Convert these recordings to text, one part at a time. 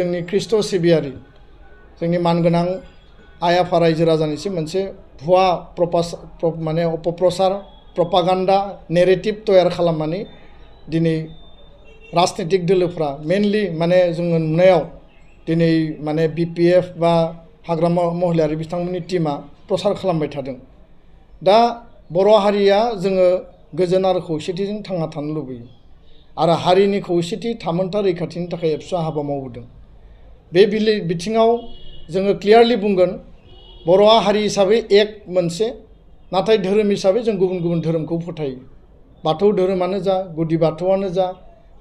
जोंनि ख्रीष्ट सिबियारि जोंनि मानगोनां आइ आफा रायजो राजानिसिम मोनसे भुवा माने अपप्रचार प्रपागान्डा नेरेटिभ तैयार खालामनानै दिनै राजनीतिक दोलोफ्रा मेनलि माने जोङो नुनायाव दिनै माने BPF बा हाग्रामा महिलारि बिथांमोननि टीमा प्रचार खालामबाय थादों। दा बर' हारिया जोङो गोजोन आरो खौसेथिजों थांना थानो लुबैयो आरो हारिनि खौसेथि थामोनथा रैखाथिनि थाखाय एबसुआ हाबा मावबोदों। बे बिथिङाव जोङो क्लियारलि बुंगोन बर' हारि हिसाबै एक मोनसे, नाथाय धोरोम हिसाबै जों गुबुन गुबुन धोरोमखौ फोथायो। बाथौ धोरोमानो जा, गुदि बाथौआनो जा,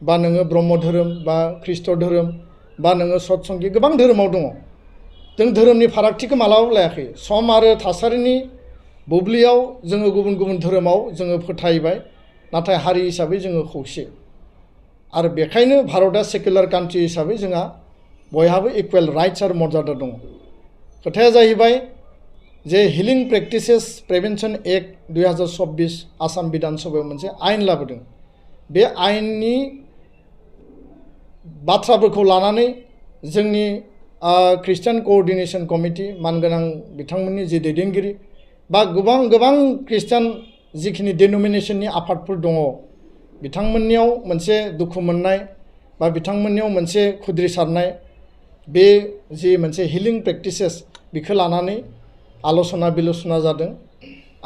बा नोङो ब्रह्म धोरोम बा ख्रीष्ट धोरोम बा नोङो सतसंगी गोबां धोरोमाव दङ। जों धोरोमनि फारागथिखौ मालाबाबो लायाखै। सम आरो थासारिनि बुब्लियाव जोङो गुबुन गुबुन धोरोमाव जोङो फोथायबाय, नाथाय हारि हिसाबै जोङो खौसे। आरो बेखायनो भारतआ सेकुलार कान्ट्रि हिसाबै जोंहा बयहाबो इकुवेल राइट्स आरो मर्यादा दङ। खोथाया जाहैबाय जे हिलिं प्रेक्टिसेस प्रिभेन्सन एक्ट 2024 आसाम बिधान सभायाव मोनसे आयेन लाबोदों। बे आयेननि बाथ्राफोरखौ लानानै जोंनि ख्रिस्टियान क'अर्डिनेशन कमिटि मानगोनां बिथांमोननि जे दैदेनगिरि बा गोबां ख्रिस्टियान जिखिनि डेनोमिनेशननि आफादफोर दङ, बिथांमोननियाव मोनसे दुखु मोननाय बा बिथांमोननियाव मोनसे खुद्रिसारनाय, बे जि मोनसे हिलिं प्रेक्टिसेस बेखौ लानानै आल'सना बिल'सना जादों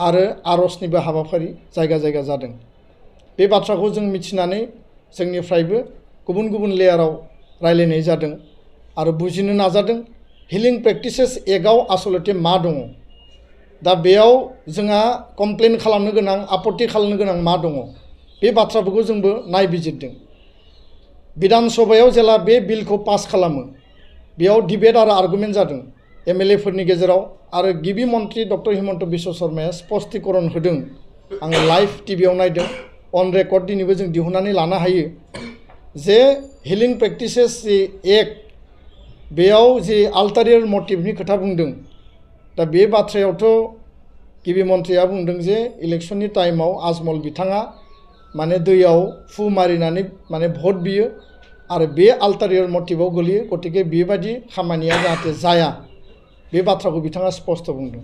आरो आर'जनिबो हाबाफारि जायगा जायगा जादों। बे बाथ्राखौ जों मिथिनानै जोंनिफ्रायबो गुबुन गुबुन लेयाराव रायलायनाय जादों आरो बुजिनो नाजादों हिलिं प्रेक्टिसेस एक्टआव आसलते मा दङ। दा बेयाव जोंहा कमप्लेन खालामनो गोनां, आपत्ति खालामनो गोनां मा दङ, बे बाथ्राफोरखौ जोंबो नायबिजिरदों। बिधान सभायाव जेला बे बिलखौ पास खालामो, बेयाव डिबेट आरो आर्गुमेन्ट जादों MLA फोरनि गेजेराव आरो गिबि मन्त्रि डक्टर हिमन्त बिश्व शर्माया स्पष्टीकरण होदों। आङो लाइभ टिभियाव नायदों, अन रेकर्ड दिनैबो जों दिहुननानै लानो हायो जे हिलिं प्रेक्टिसेस जि एक्ट बेयाव जि आल्टारियर मटिभनि खोथा बुंदों। दा बे बाथ्रायावथ' गिबि मन्थ्रिया बुंदों जे इलेक्शननि टाइमाव आजमल बिथाङा माने दैयाव फु मारिनानै माने भट बियो आरो बे आल्टारियर मटिभआव गोलैयो, गतिके बेबायदि खामानिया जाहाथे जाया, बे बाथ्राखौ बिथाङा स्पष्ट बुंदों।